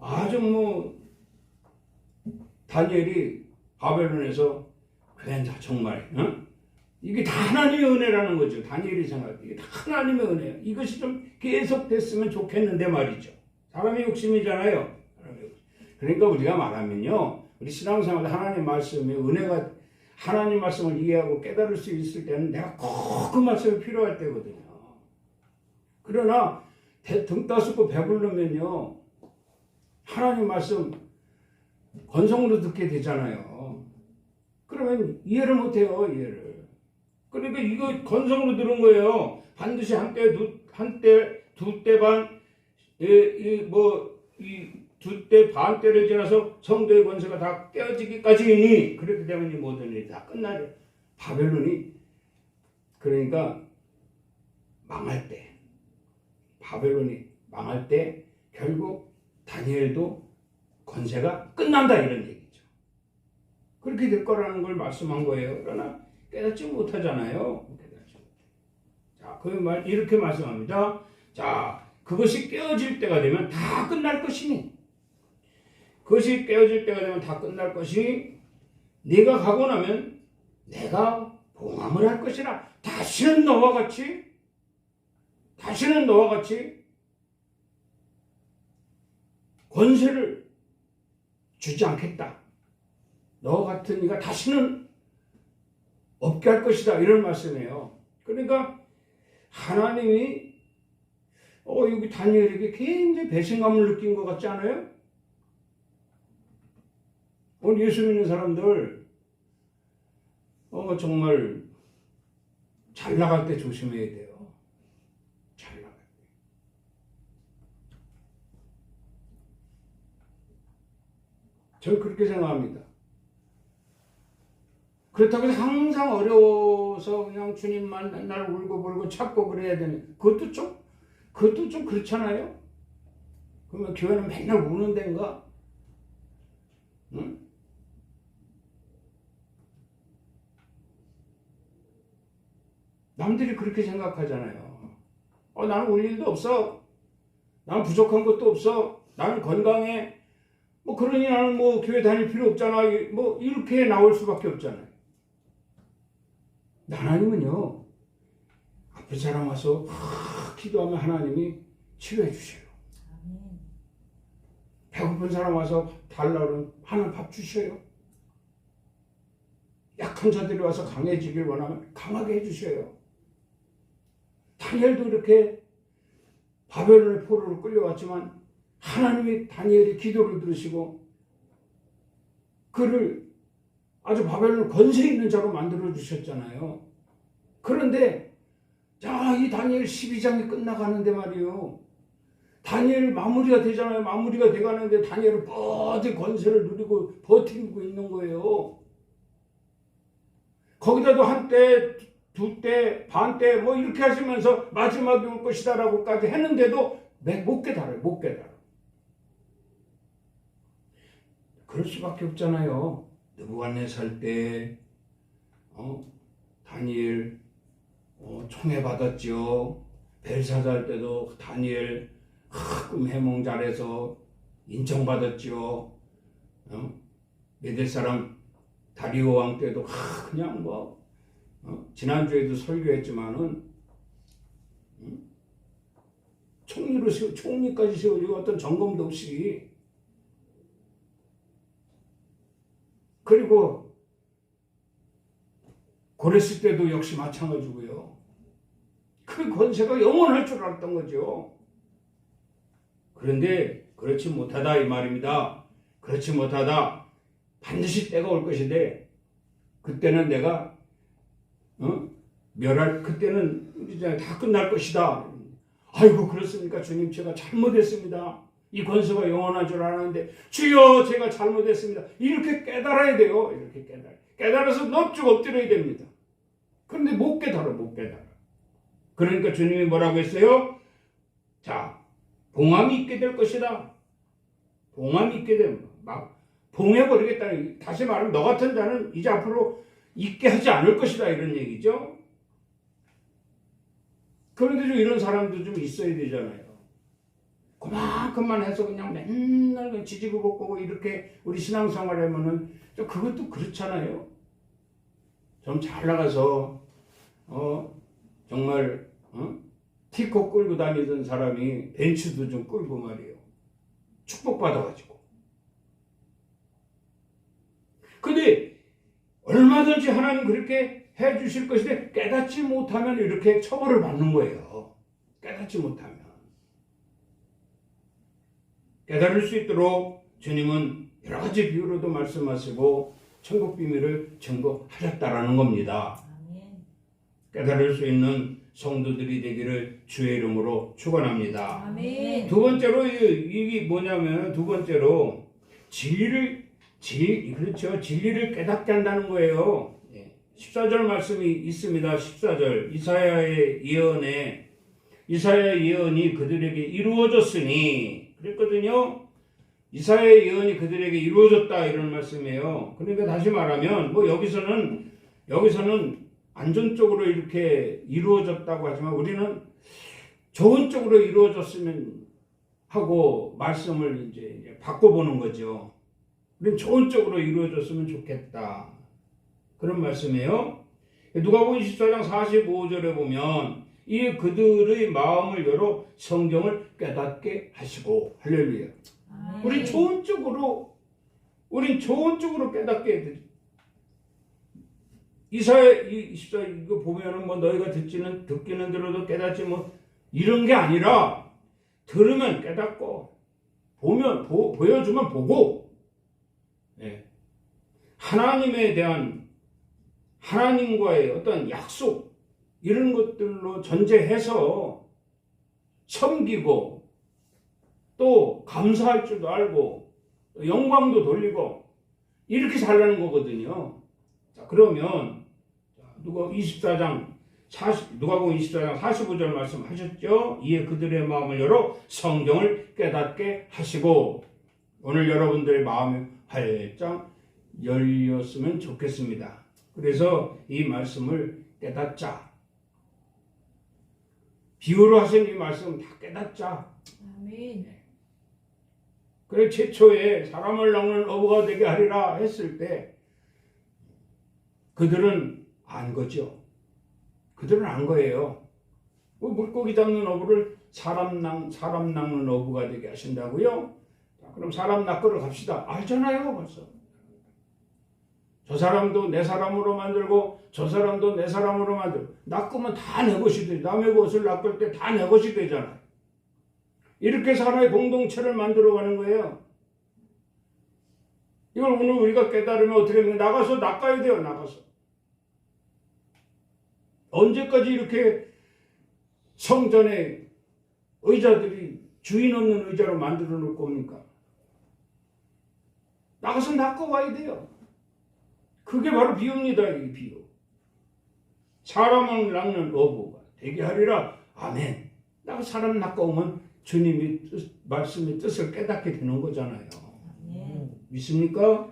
아주 다니엘이 바벨론에서 괜찮 정말 이게 다 하나님의 은혜라는 거죠. 다니엘이 생각해 이게 다 하나님의 은혜예요. 이것이 좀 계속됐으면 좋겠는데 말이죠. 사람의 욕심이잖아요. 그러니까 우리가 말하면요, 우리 신앙생활 하나님 말씀에 은혜가 하나님 말씀을 이해하고 깨달을 수 있을 때는 내가 꼭 그 말씀이 필요할 때거든요. 그러나 등 따숩고 배부르면요 하나님 말씀 건성으로 듣게 되잖아요. 그러면 이해를 못해요. 이해를. 그러니까 이거 건성으로 들은 거예요. 반드시 한때 두때 반 두 때 반 때를 지나서 성도의 권세가 다 깨어지기까지이니 그렇게 되면 이 모든 일이 다 끝나려. 바벨론이 그러니까 망할 때, 바벨론이 망할 때 결국 다니엘도 권세가 끝난다 이런 얘기죠. 그렇게 될 거라는 걸 말씀한 거예요. 그러나 깨닫지 못하잖아요. 자, 그 말 이렇게 말씀합니다. 자, 그것이 깨어질 때가 되면 다 끝날 것이니, 그것이 깨어질 때가 되면 다 끝날 것이, 네가 가고 나면 내가 봉함을 할 것이라. 다시는 너와 같이 권세를 주지 않겠다. 너와 같은 이가 다시는 없게 할 것이다. 이런 말씀이에요. 그러니까 하나님이 여기 다니엘에게 굉장히 배신감을 느낀 것 같지 않아요? 오늘 예수 믿는 사람들 정말 잘 나갈 때 조심해야 돼요. 잘 나갈 때. 저는 그렇게 생각합니다. 그렇다고 해서 항상 어려워서 그냥 주님만 맨날 울고불고 찾고 그래야 되는, 그것도 좀 그렇잖아요? 그러면 교회는 맨날 우는 데인가? 응? 남들이 그렇게 생각하잖아요. 나는 울 일도 없어. 나는 부족한 것도 없어. 나는 건강해. 그러니 나는 교회 다닐 필요 없잖아. 이렇게 나올 수밖에 없잖아요. 하나님은요, 아픈 사람 와서 기도하면 하나님이 치료해 주셔요. 배고픈 사람 와서 달라고 그러면 하나님 밥 주셔요. 약한 자들이 와서 강해지길 원하면 강하게 해주셔요. 다니엘도 이렇게 바벨론의 포로로 끌려왔지만 하나님이 다니엘의 기도를 들으시고 그를 아주 바벨론 권세 있는 자로 만들어 주셨잖아요. 그런데 이 다니엘 12장이 끝나가는데 말이요, 다니엘 마무리가 되잖아요. 마무리가 돼가는데 다니엘은 뻗은 권세를 누리고 버티고 있는 거예요. 거기다도 한때, 두때, 반때 이렇게 하시면서 마지막이 올 것이다라고까지 했는데도 못 깨달아요. 못 깨달아. 그럴 수밖에 없잖아요. 느부갓네살 때 다니엘 총애 받았죠. 벨사살 때도 다니엘 꿈 해몽 잘해서 인정받았죠. 메대 사람 다리오 왕 때도 그냥 지난주에도 설교했지만은 총리까지 세우고 어떤 점검도 없이. 그리고 고레스 때도 역시 마찬가지고요. 그 권세가 영원할 줄 알았던 거죠. 그런데 그렇지 못하다 이 말입니다. 그렇지 못하다. 반드시 때가 올 것인데 그때는 내가 그때는 이제 다 끝날 것이다. 아이고 그렇습니까 주님, 제가 잘못했습니다. 이 권세가 영원한 줄 알았는데 주여 제가 잘못했습니다. 이렇게 깨달아야 돼요. 이렇게 깨달아서 넙죽 엎드려야 됩니다. 그런데 못 깨달아. 그러니까 주님이 뭐라고 했어요? 자, 봉함이 있게 될 것이다. 봉함이 있게 되면 막 봉해버리겠다는, 다시 말하면 너 같은 자는 이제 앞으로 있게 하지 않을 것이다 이런 얘기죠. 그런데 좀 이런 사람도 좀 있어야 되잖아요. 그만큼만 해서 그냥 맨날 지지고 볶고 이렇게 우리 신앙생활 하면은 좀 그것도 그렇잖아요. 좀 잘 나가서 정말 티코 끌고 다니던 사람이 벤츠도 좀 끌고 말이에요. 축복받아가지고. 근데 얼마든지 하나님 그렇게 해주실 것인데 깨닫지 못하면 이렇게 처벌을 받는 거예요. 깨닫지 못하면. 깨달을 수 있도록 주님은 여러 가지 비유로도 말씀하시고 천국 비밀을 증거하셨다라는 겁니다. 깨달을 수 있는 성도들이 되기를 주의 이름으로 축원합니다. 아멘. 두 번째로 이게 뭐냐면 두 번째로 그렇죠. 진리를 깨닫게 한다는 거예요. 14절 말씀이 있습니다. 14절 이사야의 예언이 그들에게 이루어졌으니 그랬거든요. 이사야의 예언이 그들에게 이루어졌다 이런 말씀이에요. 그러니까 다시 말하면 뭐 여기서는 안전적으로 이렇게 이루어졌다고 하지만 우리는 좋은 쪽으로 이루어졌으면 하고 말씀을 이제 바꿔보는 거죠. 우리는 좋은 쪽으로 이루어졌으면 좋겠다. 그런 말씀이에요. 누가복음 24장 45절에 보면 이 그들의 마음을 열어 성경을 깨닫게 하시고 할렐루야. 우린 좋은 쪽으로 깨닫게 해야 돼. 이사야 24 이거 보면은 뭐 너희가 듣기는 들어도 깨닫지 뭐 이런 게 아니라 들으면 깨닫고 보여주면 보고 하나님에 대한 하나님과의 어떤 약속 이런 것들로 전제해서 섬기고 또 감사할 줄도 알고 영광도 돌리고 이렇게 살라는 거거든요. 자, 그러면 누가복음 24장 45절 말씀하셨죠? 이에 그들의 마음을 열어 성경을 깨닫게 하시고 오늘 여러분들의 마음이 활짝 열렸으면 좋겠습니다. 그래서 이 말씀을 깨닫자. 비유로 하신 이 말씀 다 깨닫자. 아멘. 그래 최초에 사람을 낚는 어부가 되게 하리라 했을 때 그들은 안 거죠. 그들은 안 거예요. 물고기 잡는 어부를 사람 낚는 어부가 되게 하신다고요? 자, 그럼 사람 낚으러 갑시다. 알잖아요, 벌써. 저 사람도 내 사람으로 만들고 저 사람도 내 사람으로 만들고 낚으면 다 내 것이 돼. 남의 것을 낚을 때 다 내 것이 되잖아요. 이렇게 해서 하나의 공동체를 만들어가는 거예요. 이걸 오늘 우리가 깨달으면 어떻게 하면 나가서 낚아야 돼요. 나가서. 언제까지 이렇게 성전에 의자들이 주인 없는 의자로 만들어 놓을 겁니까? 나가서 낚아와야 돼요. 그게 바로 비유입니다. 이 비유. 사람을 낚는 어부가 되게 하리라. 아멘. 나가 사람 낚아오면 주님이 말씀의 뜻을 깨닫게 되는 거잖아요. 믿습니까?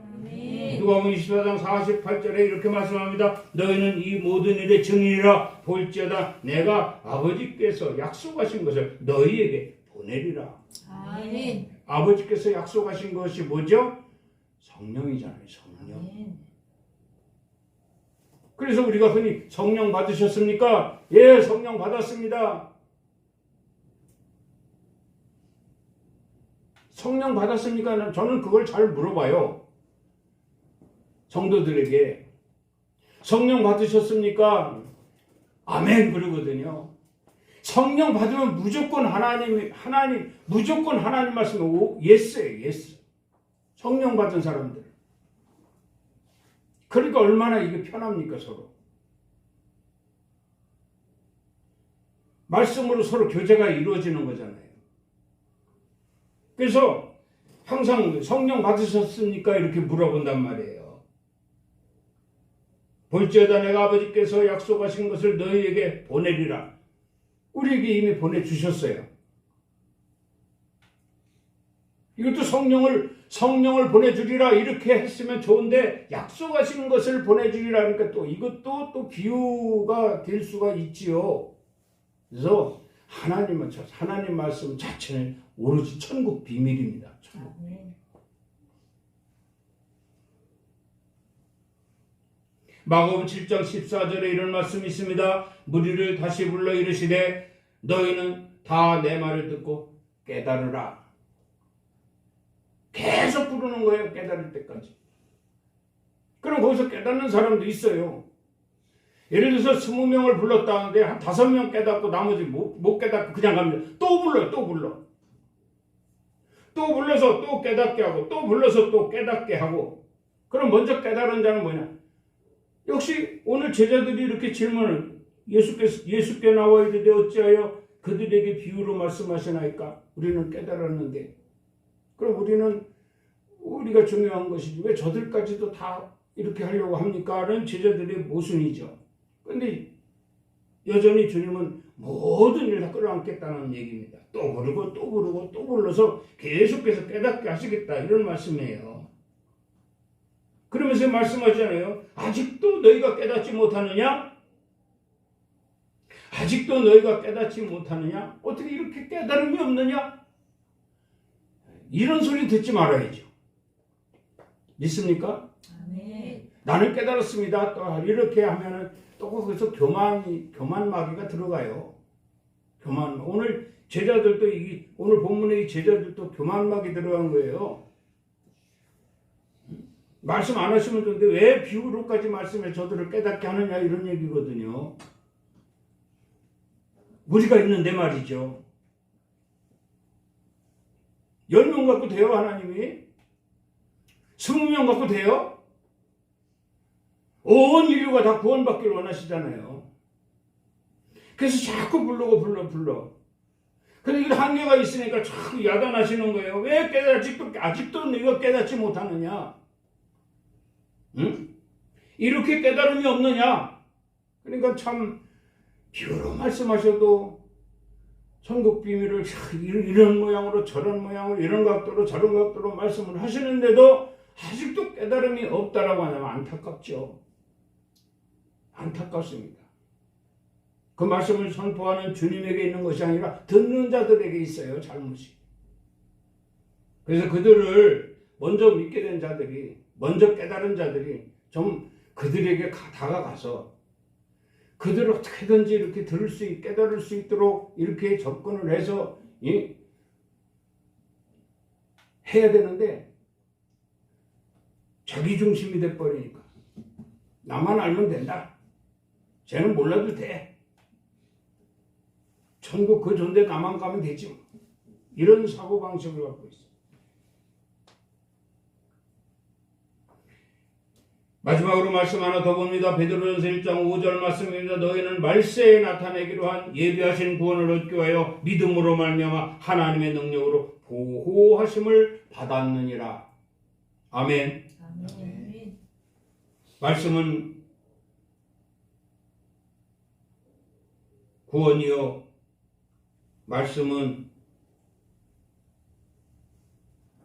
누가복음 24장 48절에 이렇게 말씀합니다. 너희는 이 모든 일의 증인이라. 볼지어다 내가 아버지께서 약속하신 것을 너희에게 보내리라. 아멘. 아버지께서 약속하신 것이 뭐죠? 성령이잖아요. 성령. 아멘. 그래서 우리가 흔히 성령 받으셨습니까? 예, 성령 받았습니다. 성령 받았습니까? 저는 그걸 잘 물어봐요. 성도들에게. 성령 받으셨습니까? 아멘 그러거든요. 성령 받으면 무조건 무조건 하나님 말씀에 예스예요. 예스. 성령 받은 사람들. 그러니까 얼마나 이게 편합니까 서로. 말씀으로 서로 교제가 이루어지는 거잖아요. 그래서 항상 성령 받으셨습니까? 이렇게 물어본단 말이에요. 볼지어다 내가 아버지께서 약속하신 것을 너희에게 보내리라. 우리에게 이미 보내주셨어요. 이것도 성령을 보내주리라 이렇게 했으면 좋은데 약속하신 것을 보내주리라 그러니까 또 이것도 또 비유가 될 수가 있지요. 그래서 하나님 말씀 자체는 오로지 천국 비밀입니다. 천국. 마가복음 7장 14절에 이런 말씀이 있습니다. 무리를 다시 불러 이르시되 너희는 다 내 말을 듣고 깨달으라. 계속 부르는 거예요. 깨달을 때까지. 그럼 거기서 깨닫는 사람도 있어요. 예를 들어서 20명을 불렀다는데 한 5명 깨닫고 나머지 못 깨닫고 그냥 갑니다. 또 불러요. 또 불러. 또 불러서 또 깨닫게 하고 또 불러서 또 깨닫게 하고. 그럼 먼저 깨달은 자는 뭐냐? 역시 오늘 제자들이 이렇게 질문을 예수께 나와 이르되 어찌하여 그들에게 비유로 말씀하시나이까? 우리는 깨달았는데. 그럼 우리가 중요한 것이지 왜 저들까지도 다 이렇게 하려고 합니까? 라는 제자들의 모순이죠. 그런데 여전히 주님은 모든 일을 다 끌어안겠다는 얘기입니다. 또 부르고 또 부르고 또 불러서 계속해서 깨닫게 하시겠다 이런 말씀이에요. 그러면서 말씀하잖아요. 아직도 너희가 깨닫지 못하느냐? 아직도 너희가 깨닫지 못하느냐? 어떻게 이렇게 깨달음이 없느냐? 이런 소리 듣지 말아야죠. 믿습니까? 아멘. 나는 깨달았습니다. 또 이렇게 하면은 또 거기서 교만마귀가 들어가요. 오늘 제자들도 오늘 본문의 이 제자들도 교만마귀 들어간 거예요. 말씀 안 하시면 좋은데 왜 비유로까지 말씀해 저들을 깨닫게 하느냐 이런 얘기거든요. 무리가 있는데 말이죠. 10명 갖고 돼요 하나님이? 20명 갖고 돼요? 온 인류가 다 구원받기를 원하시잖아요. 그래서 자꾸 불러. 근데 이 한계가 있으니까 자꾸 야단하시는 거예요. 왜 아직도 네가 깨닫지 못하느냐? 응? 이렇게 깨달음이 없느냐? 그러니까 참 비유로 말씀하셔도 천국 비밀을 이런 모양으로 저런 모양으로 이런 각도로 저런 각도로 말씀을 하시는데도 아직도 깨달음이 없다라고 하면 안타깝죠. 안타깝습니다. 그 말씀을 선포하는 주님에게 있는 것이 아니라 듣는 자들에게 있어요. 잘못이. 그래서 그들을 먼저 믿게 된 자들이 먼저 깨달은 자들이 좀 그들에게 다가가서 그들을 어떻게든지 이렇게 깨달을 수 있도록 이렇게 접근을 해서 해야 되는데 자기 중심이 돼버리니까 나만 알면 된다. 쟤는 몰라도 돼. 천국 그 존재 나만 가면 되지. 이런 사고방식을 갖고 있어. 마지막으로 말씀 하나 더 봅니다. 베드로전서 1장 5절 말씀입니다. 너희는 말세에 나타내기로 한 예비하신 구원을 얻기 위하여 믿음으로 말미암아 하나님의 능력으로 보호하심을 받았느니라. 아멘. 아멘. 말씀은 구원이요. 말씀은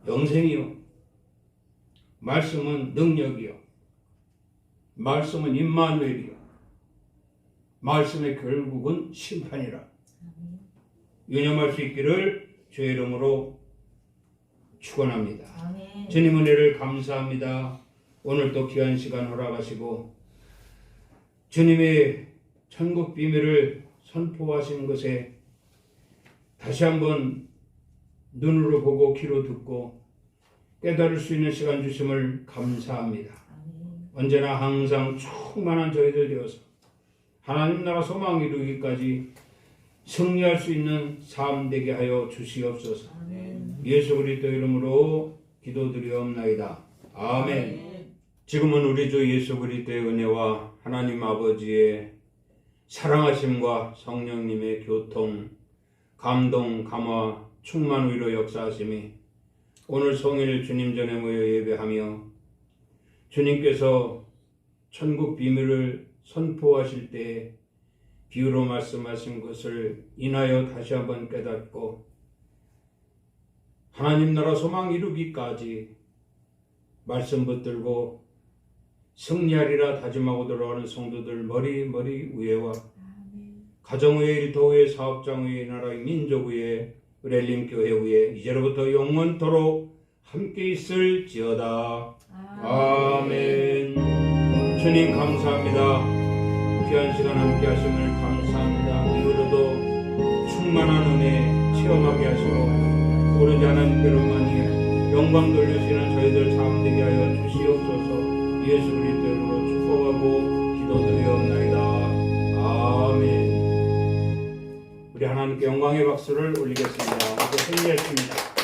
영생이요. 말씀은 능력이요. 말씀은 임마누엘이요. 말씀의 결국은 심판이라. 유념할 수 있기를 주의 이름으로 축원합니다. 아멘. 주님 은혜를 감사합니다. 오늘 또 귀한 시간 허락하시고 주님의 천국 비밀을 선포하신 것에 다시 한번 눈으로 보고 귀로 듣고 깨달을 수 있는 시간 주심을 감사합니다. 언제나 항상 충만한 저희들 되어서 하나님 나라 소망 이루기까지 승리할 수 있는 삶 되게 하여 주시옵소서. 아멘. 예수 그리스도 이름으로 기도드리옵나이다. 아멘. 지금은 우리 주 예수 그리스도의 은혜와 하나님 아버지의 사랑하심과 성령님의 교통, 감동, 감화, 충만 위로 역사하심이 오늘 성일 주님 전에 모여 예배하며 주님께서 천국 비밀을 선포하실 때 비유로 말씀하신 것을 인하여 다시 한번 깨닫고 하나님 나라 소망 이루기까지 말씀 붙들고 승리하리라 다짐하고 돌아가는 성도들 머리 위에와 가정 위에 일터 위에 사업장 위에 나라의 민족 위에 의렐림 교회 위에 이제로부터 영원토록 함께 있을지어다. 아멘. 주님 감사합니다. 귀한 시간 함께 하심을 감사합니다. 이후로도 충만한 은혜 체험하게 하시고 오로지 하나님께로만이 영광 돌리시는 저희들 삶 되게 하여 주시옵소서. 예수 그리스도 이름으로 축복하고 기도드리옵나이다. 아멘. 우리 하나님께 영광의 박수를 올리겠습니다. 이제 승리했습니다.